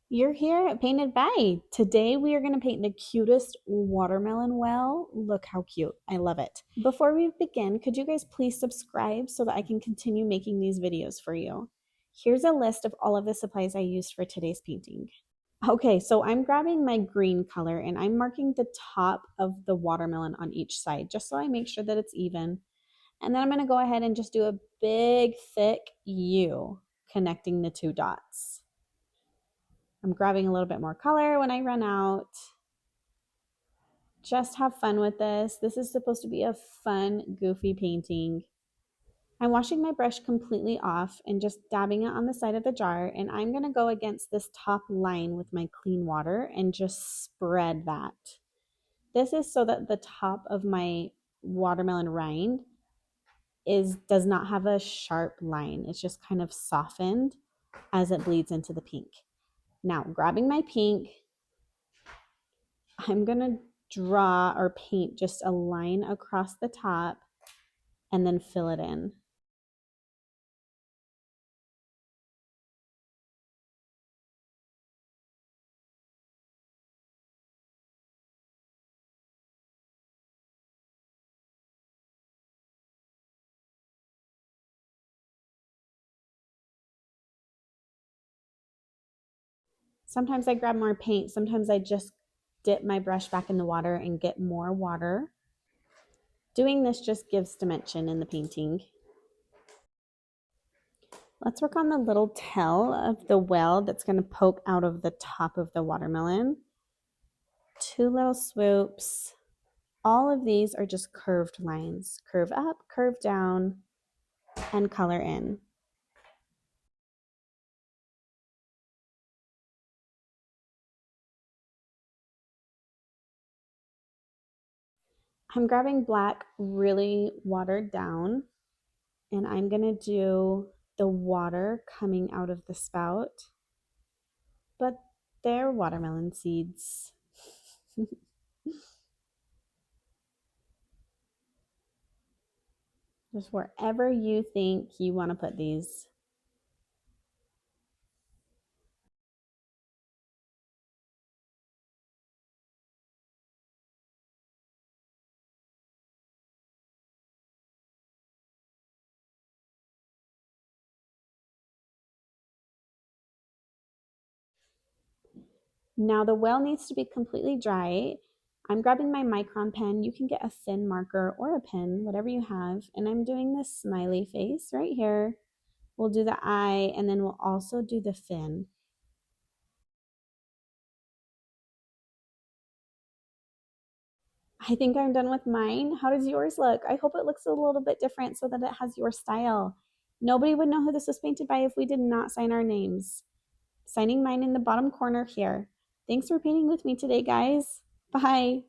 You're here at Painted By. Today we are going to paint the cutest watermelon well. Look how cute. I love it. Before we begin, could you guys please subscribe so that I can continue making these videos for you? Here's a list of all of the supplies I used for today's painting. Okay, so I'm grabbing my green color and I'm marking the top of the watermelon on each side just so I make sure that it's even. And then I'm going to go ahead and just do a big thick U connecting the two dots. I'm grabbing a little bit more color when I run out. Just have fun with this. This is supposed to be a fun, goofy painting. I'm washing my brush completely off and just dabbing it on the side of the jar. And I'm going to go against this top line with my clean water and just spread that. This is so that the top of my watermelon rind does not have a sharp line. It's just kind of softened as it bleeds into the pink. Now, grabbing my pink, I'm going to draw or paint just a line across the top and then fill it in. Sometimes I grab more paint. Sometimes I just dip my brush back in the water and get more water. Doing this just gives dimension in the painting. Let's work on the little tail of the well that's going to poke out of the top of the watermelon. 2 little swoops. All of these are just curved lines. Curve up, curve down, and color in. I'm grabbing black really watered down, and I'm going to do the water coming out of the spout, but they're watermelon seeds. Just wherever you think you want to put these. Now the well needs to be completely dry. I'm grabbing my micron pen. You can get a thin marker or a pen, whatever you have. And I'm doing this smiley face right here. We'll do the eye and then we'll also do the fin. I think I'm done with mine. How does yours look? I hope it looks a little bit different so that it has your style. Nobody would know who this was painted by if we did not sign our names. Signing mine in the bottom corner here. Thanks for painting with me today, guys. Bye.